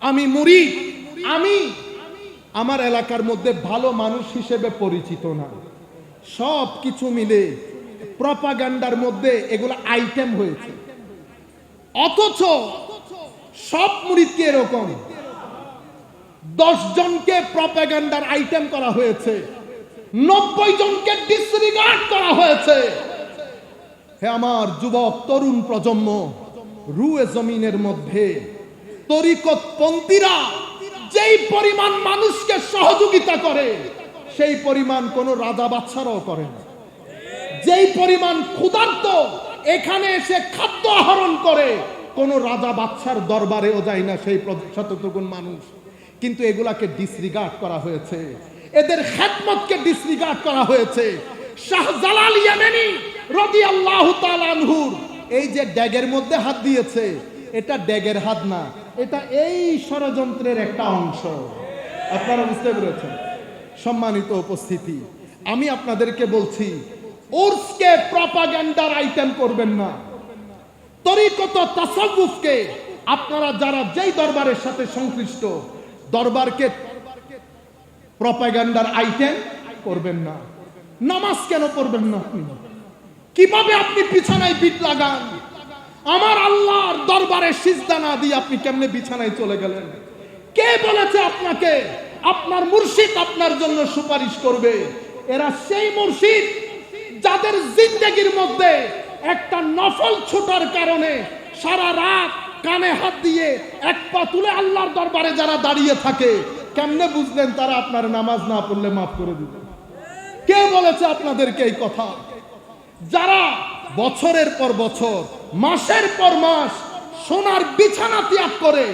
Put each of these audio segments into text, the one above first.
আমি মুরিদ, আমি আমার এলাকার মধ্যে ভালো মানুষ হিসেবে পরিচিত না। সব কিছু মিলে প্রপাগান্ডার মধ্যে এগুলো আইটেম হয়েছে। অথচ সব মুরিদকে এরকম 10 জনকে প্রপাগান্ডার আইটেম করা হয়েছে, 90 জনকে ডিসরিগার্ড করা হয়েছে। হে আমার যুবক তরুণ প্রজন্ম, রুয়ে জমিনের মধ্যে তরিকতপন্থীরা যেই পরিমাণ মানুষকে সহযোগিতা করে সেই পরিমাণ কোন রাজা বাদশারাও করে না। যেই পরিমাণ ক্ষুধার্ত এখানে এসে খাদ্য আহরণ করে কোন রাজা বাদশার দরবারেও যায় না সেই শতটুকুন মানুষ। কিন্তু এগুলাকে ডিসরিগার্ড করা হয়েছে, এদের খেদমতকে ডিসরিগার্ড করা হয়েছে। শাহজালাল ইয়ামানি রাদিয়াল্লাহু তাআলা আনহুর এই যে ড্যাগের মধ্যে হাত দিয়েছে, এটা ড্যাগের হাত না, এটা এই ষড়যন্ত্রের একটা অংশ। আপনারা বুঝতে পেরেছেন? সম্মানিত উপস্থিতি, আমি আপনাদেরকে বলছি উর্সকে প্রপাগান্ডার আইটেম করবেন না। তরিকত তাসাউফকে আপনারা যারা যেই দরবারের সাথে সংশ্লিষ্ট, দরবারকে প্রপাগান্ডার আইটেম করবেন না। নামাজ কেন পড়বেন না? কিভাবে আপনি বিছানায় বিট লাগান? আমার আল্লাহর দরবারে সিজদা না দিয়ে আপনি কেমনে বিছানায় চলে গেলেন? কে বলেছে আপনাকে আপনার মুর্শিদ আপনার জন্য সুপারিশ করবে? এরা সেই মুর্শিদ যাদের জিন্দেগির মধ্যে একটা নফল ছোটার কারণে সারা রাত কানে হাত দিয়ে এক পা তুলে আল্লাহর দরবারে যারা দাঁড়িয়ে থাকে, কেমনে বুঝলেন তারা আপনার নামাজ না পড়লে মাফ করে দিবে? কে বলেছে আপনাদেরকে এই কথা? যারা বছরের পর বছর, মাসের পর মাস সোনার বিছানা ত্যাগ করে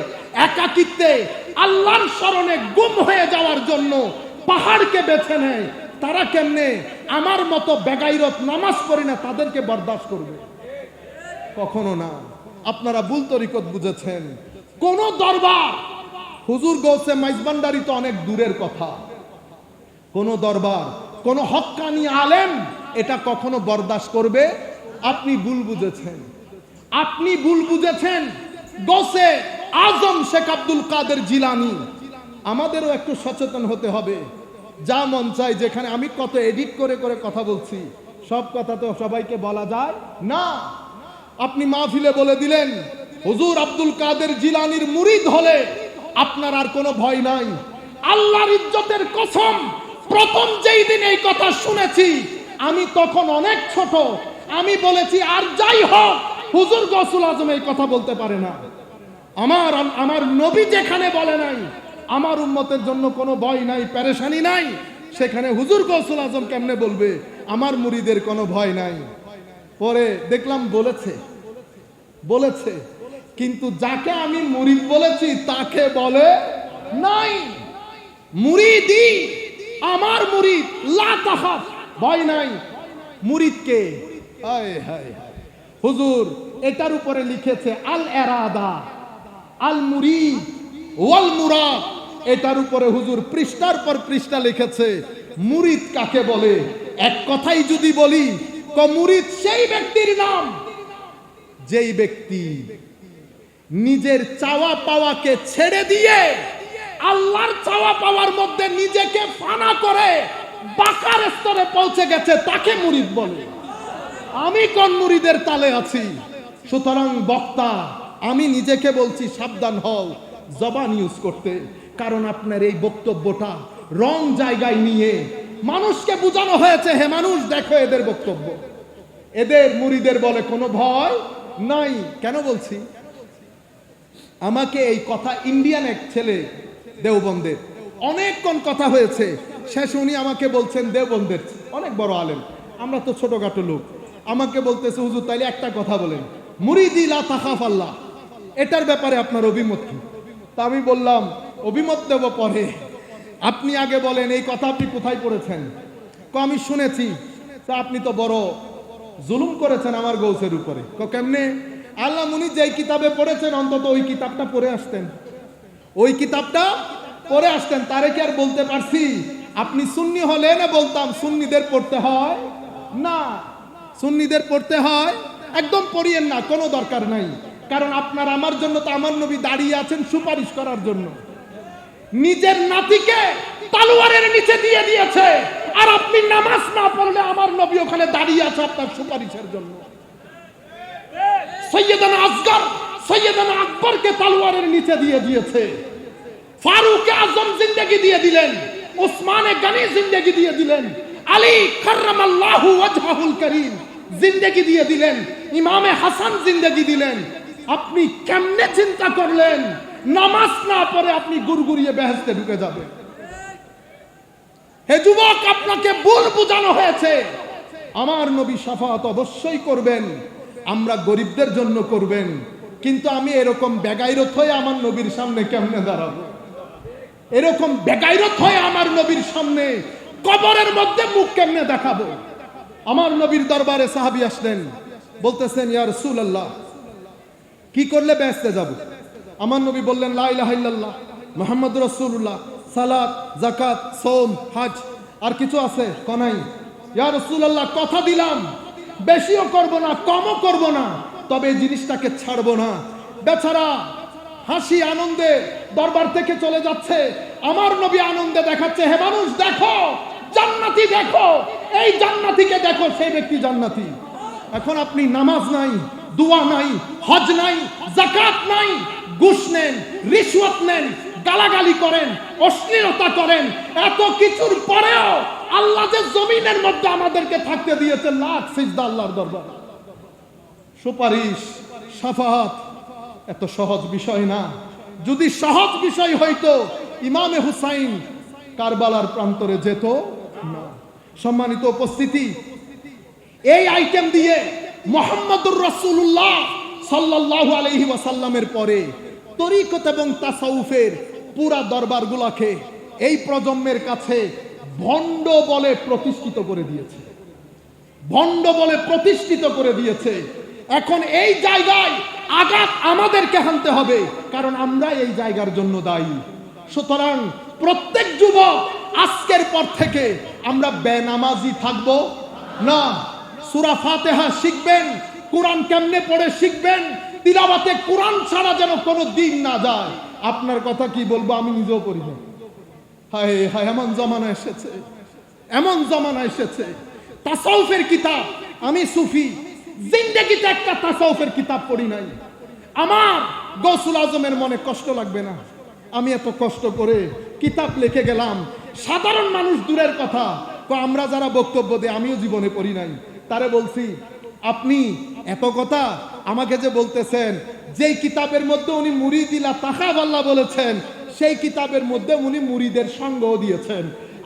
একাকিত্বে আল্লাহর শরণে গুম হয়ে যাওয়ার জন্য পাহাড়কে বেছে নেয়, তারা কেমনে আমার মতো বেগাইরত নামাজ পড়ে না তাদেরকে বরদাস্ত করবে? কখনো না। আপনারা ভুল তরিকত বুঝেছেন। কোন দরবার, হুজুর গৌসে মাইজবান্ডারি তো অনেক দূরের কথা, কোন দরবার, কোন হক্কানি আলেম এটা কখনো বরদাস্ত করবে? আপনি ভুল বুঝেছেন, আপনি ভুল বুঝেছেন। গৌসে আজম শেখ আব্দুল কাদের জিলানী, আমাদেরও একটু সচেতন হতে হবে। যা মন চাই, যেখানে আমি কত এডিট করে করে কথা বলছি, সব কথা তো সবাইকে বলা যায় না। আপনি মাহফিলে বলে দিলেন হুজুর আব্দুল কাদের জিলানীর মুরিদ হলে আপনার আর কোনো ভয় নাই। আল্লাহর ইজ্জতের কসম, প্রথম যেই দিন এই কথা শুনেছি আমি তখন অনেক ছোট, আমি বলেছি আর যাই হোক হুজুর গৌসুল আজম এই কথা বলতে পারে না। আমার নবী যেখানে বলে নাই আমার উম্মতের জন্য কোনো ভয় নাই, পেরেশানি নাই, সেখানে হুজুর গৌসুল আজম কেমনে বলবে আমার মুরিদের কোনো ভয় নাই? পরে দেখলাম বলেছে, কিন্তু যাকে আমি মুরিদ বলেছি তাকে বলে নাই। মুরিদি আমার মুরিদ, লা তাখাফ, ভয় নাই। মুরিদকে হায় হায় হায়, হুজুর এটার উপরে লিখেছে আল এরাদা আল মুরিদ ওয়াল মুরাদ, এটার উপরে হুজুর পৃষ্ঠার পর পৃষ্ঠা লিখেছে মুরিদ কাকে বলে। এক কথাই যদি বলি, মুরিদ সেই ব্যক্তির নাম যেই ব্যক্তি নিজের চাওয়া পাওয়াকে ছেড়ে দিয়ে আল্লাহর চাওয়া পাওয়ার মধ্যে নিজেকে ফানা করে বাকার স্তরে পৌঁছে গেছে, তাকে মুরিদ বলে। আমি কোন মুরিদের তালে আছি? সুতরাং বক্তা, আমি নিজেকে বলছি সাবধান হও জবান ইউজ করতে, কারণ আপনার এই বক্তব্যটা রং জায়গায় নিয়ে মানুষকে বোঝানো হয়েছে, হে মানুষ দেখো এদের বক্তব্য, এদের মুরিদের বলে কোনো ভয় নাই। কেন বলছি? আমাকে এই কথা ইন্ডিয়ান এক ছেলে দেওবন্দের, অনেকক্ষণ কথা হয়েছে, শেষ উনি আমাকে বলছেন, দেওবন্দের অনেক বড় আলেম, আমরা তো ছোটখাটো লোক, আমাকে বলতেছে হুজুর তাইলে একটা কথা বলেন, মুরিদি লা তাখাফ আল্লাহ, এটার ব্যাপারে আপনার অভিমত কি? তা আমি বললাম অভিমত দেব পরে, আপনি আগে বলেন এই কথা আপনি কোথায় পড়েছেন? আমি শুনেছি। তা আপনি তো বড় জুলুম করেছেন আমার গৌসের উপরে। কেমনে? আল্লাহ মুনি যেই কিতাবে পড়েছেন অন্তত ওই কিতাবটা পড়ে আসতেন, ওই কিতাবটা পড়ে আসতেন। তারে কি আর বলতে পারছি আপনি সুন্নি হলে? না বলতাম সুন্নিদের পড়তে হয় না, সুন্নিদের পড়তে হয়, একদম পড়িয়েন না, কোনো দরকার নাই। কারণ আপনার আমার জন্য তো আমার নবী দাঁড়িয়ে আছেন সুপারিশ করার জন্য। নিজের নাতিকে তলোয়ারের নিচে দিয়ে দিয়েছে, আর আপনি নামাজ না পড়লে আমার নবী ওখানে দাঁড়িয়ে আছে আপনার সুপারিশের জন্য। সৈয়দানা আসগর, সৈয়দানা আকবরকে তলোয়ারের নিচে দিয়ে দিয়েছে, ফারুক আজম জিন্দেগি দিয়ে দিলেন, ওসমানে গনি জিন্দেগি দিয়ে দিলেন, আলী কাররামাল্লাহু ওয়াজহাহুল করিম জিন্দেগি দিয়ে দিলেন, ইমামে হাসান জিন্দেগি দিলেন। আপনি কেমনে চিন্তা করলেন নামাজ না পড়ে আপনি গুড়গুড়িয়ে বেহেশতে ঢুকে যাবেন? হে যুবক, আপনাকে ভুল বোঝানো হয়েছে। আমার নবী শাফাআত অবশ্যই করবেন, আমরা গরিবদের জন্য করবেন, কিন্তু আমি এরকম বেগাইরত হয়ে আমার নবীর সামনে কেমনে দাঁড়াবো? এরকম বেগাইরত হয়ে আমার নবীর সামনে কবরের মধ্যে মুখ কেমনে দেখাবো? আমার নবীর দরবারে সাহাবী আসলেন, বলতেছেন ইয়া রাসূলুল্লাহ, কি করলে বেহেশতে যাব? আমার নবী বললেন লা ইলাহা ইল্লাল্লাহ মুহাম্মাদুর রাসূলুল্লাহ, সালাত, যাকাত, সাওম, হজ। আর কিছু আছে? কোনাই। ইয়া রাসূলুল্লাহ, কথা দিলাম বেশিও করব না কমও করব না, তবে এই জিনিসটাকে ছাড়ব না। বেচারা হাসি আনন্দে দরবার থেকে চলে যাচ্ছে, আমার নবী আনন্দে দেখাচ্ছে, হে মানুষ দেখো, জান্নাতি দেখো, এই জান্নাতিকে দেখো, সেই ব্যক্তি জান্নাতি। এখন আপনি নামাজ নাই, দোয়া নাই, হজ নাই, যাকাত নাই, ঘুষ নেন, রিশওয়াত নেন, গালাগালি করেন, অশ্লীলতা করেন, এত কিছুর পরেও আল্লাহ যে জমিনের মধ্যে আমাদেরকে থাকতে দিয়েছে লাখ সিজদা আল্লাহর দরবার। সুপারিশ, শাফাআত এত সহজ বিষয় না। যদি সহজ বিষয় হইতো ইমামে হুসাইন কারবালার প্রান্তরে যেত না। সম্মানিত উপস্থিতি, এই আইটেম দিয়ে মুহাম্মদুর রাসূলুল্লাহ সাল্লাল্লাহু আলাইহি ওয়াসাল্লামের পরে তরিকত এবং তাসাউফের পুরা দরবারগুলোকে এই প্রজন্মের কাছে ভণ্ড বলে প্রতিষ্ঠিত করে দিয়েছে, ভণ্ড বলে প্রতিষ্ঠিত করে দিয়েছে। এখন এই জায়গায় আঘাত আমাদেরকে হানতে হবে, কারণ আমরা এই জায়গার জন্য দায়ী। সুতরাং প্রত্যেক যুবক আজকের পর থেকে আমরা বেনামাজি থাকব না। সূরা ফাতিহা শিখবেন, কোরআন কেমনে পড়ে শিখবেন, তিলাওয়াতে কোরআন ছাড়া যেন কোনো দিন না যায়। আপনার কথা কি বলবো, আমি নিজেও পড়ি না। হায় হায়, এমন জমানা এসেছে, এমন জমানা এসেছে। তাসাউফের কিতাব, আমি সুফি, জিন্দেগিতে একটা তাসাউফের কিতাব পড়ি নাই। আমার গৌসুল আজমের মনে কষ্ট লাগবে না, আমি এত কষ্ট করে কিতাব লিখে গেলাম। সাধারণ মানুষ দূরের কথা, আমরা যারা বক্তব্য দেয়, আমিও জীবনে পড়ি নাই, তারে বলছি আপনি এত কথা আমাকে যে বলতেছেন, যেই কিতাবের মধ্যে উনি মুরিদিলা তাকাবাল্লাহ বলেছেন, সেই কিতাবের মধ্যে উনি মুরিদের সংজ্ঞাও দিয়েছেন।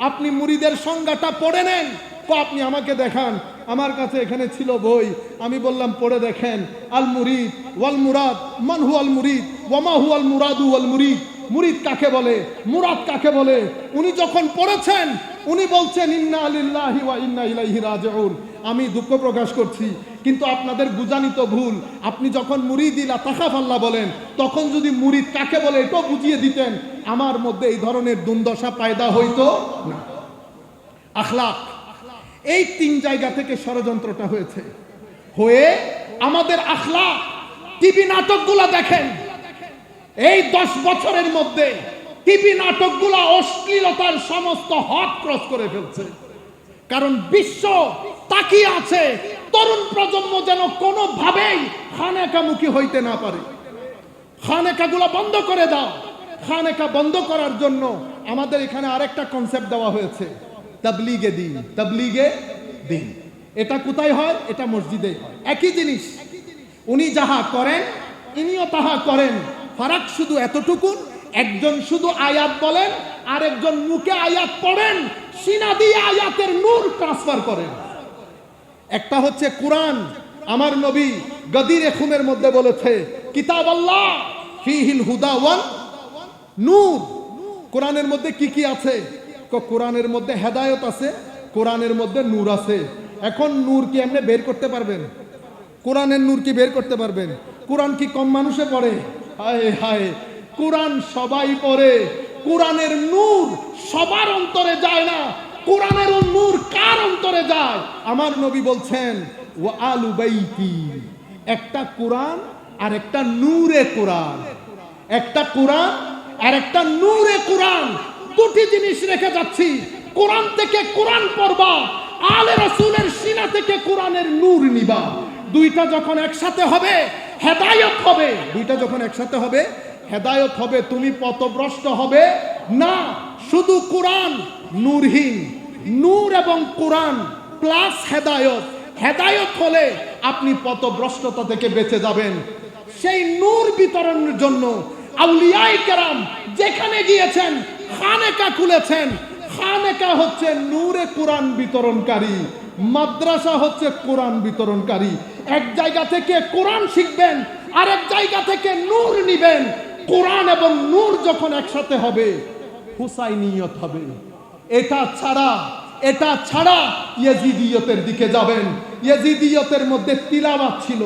আপনি মুরিদের সংজ্ঞাটা পড়ে নেন। তো আপনি আমাকে দেখান, আমার কাছে এখানে ছিল বই, আমি বললাম পড়ে দেখেন। আল মুরিদ ওয়াল মুরাদ, মান হুয়াল মুরিদ ওয়া মা হুয়াল মুরাদু ওয়াল মুরিদ। মুরিদ কাকে বলে, মুরাদ কাকে বলে, উনি যখন পড়েছেন উনি বলছেন ইন্না লিল্লাহি ওয়া ইন্না ইলাইহি রাজিউন। আমি দুঃখ প্রকাশ করছি, কিন্তু আপনাদের বুঝানিত ভুল। আপনি যখন মুরিদিলা তাকাফাল্লাহ বলেন, তখন যদি মুরিদ কাকে বলে এটাও বুঝিয়ে দিতেন, আমার মধ্যে এই ধরনের দুর্দশা পায়দা হইতো না। আখলাক, এই তিন জায়গা থেকে ষড়যন্ত্রটা হয়েছে। হয়ে আমাদের আখলাক, টিভি নাটকগুলো দেখেন, এই 10 বছরের মধ্যে টিভি নাটকগুলো অশ্লীলতার সমস্ত হদ ক্রস করে ফেলছে। কারণ বিশ্ব তাকিয়ে আছে তরুণ প্রজন্ম যেন কোনোভাবেই খানেকামুখী হইতে না পারে। খানেকাগুলো বন্ধ করে দাও। খানেকা বন্ধ করার জন্য আমাদের এখানে আরেকটা কনসেপ্ট দেওয়া হয়েছে, তাবলীগে দ্বীন। তাবলীগে দ্বীন এটা কোথায় হয়? এটা মসজিদে হয়। একই জিনিস, উনি যাহা করেন ইনিও তাহা করেন। ফারাক শুধু এতটুকু, একজন শুধু আয়াত বলেন, আর একজন মুখে আয়াত পড়েন, সিনা দিয়ে আয়াতের নূর ট্রান্সফার করেন। একটা হচ্ছে কোরআন, আমার নবী গদিরে খুমের মধ্যে বলেছে কিতাব আল্লাহ ফিহিল হুদা ওয়ান নূর। কোরআনের মধ্যে কি কি আছে? কোরআনের মধ্যে হেদায়েত আছে, কোরআনের মধ্যে নূর আছে। এখন নূর কি এমনি বের করতে পারবেন? কোরআনের নূর কি বের করতে পারবেন? কোরআন কি কম মানুষে পড়ে? হায় হায়, কোরআন সবাই পড়ে, কোরআনের নূর সবার অন্তরে যায় না। কোরআনের নূর কার অন্তরে যায়? আমার নবী বলছেন ওয়া আলু বাইতি, একটা কোরআন আর একটা নূরে কোরআন। একটা কোরআন আর একটা নূরে কোরআন, দুটি জিনিস রেখে যাচ্ছি। কোরআন থেকে কোরআন পড়বা, আলে রাসূলের সিনা থেকে কোরআনের নূর নিবা। দুইটা যখন একসাথে হবে হেদায়েত হবে। দুইটা যখন একসাথে হবে হেদায়েত হবে। তুমি পথভ্রষ্ট হবে না। শুধু কোরআন নূরহীন, নূর এবং কোরআন প্লাস হেদায়েত। হেদায়েত হলে আপনি পথভ্রষ্টতা থেকে বেঁচে যাবেন। সেই নূর বিতরণের জন্য আউলিয়ায়ে কেরাম যেখানে গিয়েছেন খানেকা খুলেছেন। খানেকা হচ্ছে নূরে কোরআন বিতরণকারী, মাদ্রাসা হচ্ছে কোরআন বিতরণকারী। এক জায়গা থেকে কোরআন শিখবেন, আরেক জায়গা থেকে নূর নিবেন। কোরআন এবং নূর যখন একসাথে হবে হুসাইনিয়ত হবে। এটা ছাড়া ইয়াজিদিয়তের দিকে যাবেন। ইয়াজিদিয়তের মধ্যে তিলাওয়াত ছিল,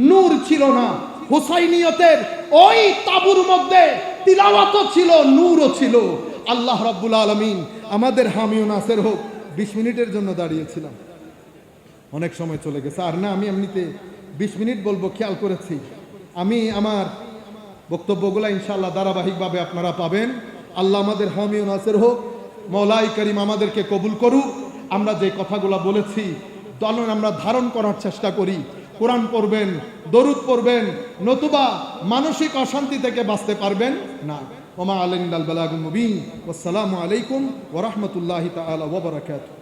নূর ছিল না। হুসাইনিয়তের ওই তাবুর মধ্যে তিলাওয়াতও ছিল, নূরও ছিল। আল্লাহ রাব্বুল আলামিন আমাদের হামি ও নাসের হোক। 20 মিনিটের জন্য দাঁড়িয়েছিলাম, অনেক সময় চলে গেছে। আর না, আমি এমনিতে 20 মিনিট বলবো খেয়াল করেছি। আমি আমার বক্তব্যগুলো ইনশাআল্লাহ ধারাবাহিকভাবে আপনারা পাবেন। আল্লাহ আমাদের হামি ও নাসের হোক। মওলাই করিম আমাদেরকে কবুল করুক। আমরা যে কথাগুলো বলেছি আমরা ধারণ করার চেষ্টা করি। কোরআন পড়বেন, দরুদ পড়বেন, নতুবা মানসিক অশান্তি থেকে বাঁচতে পারবেন না। ওমা আলাইনাল বালাগুল মুবিন। আসসালামু আলাইকুম ওয়া রাহমাতুল্লাহি তাআলা ওয়া বারাকাতুহু।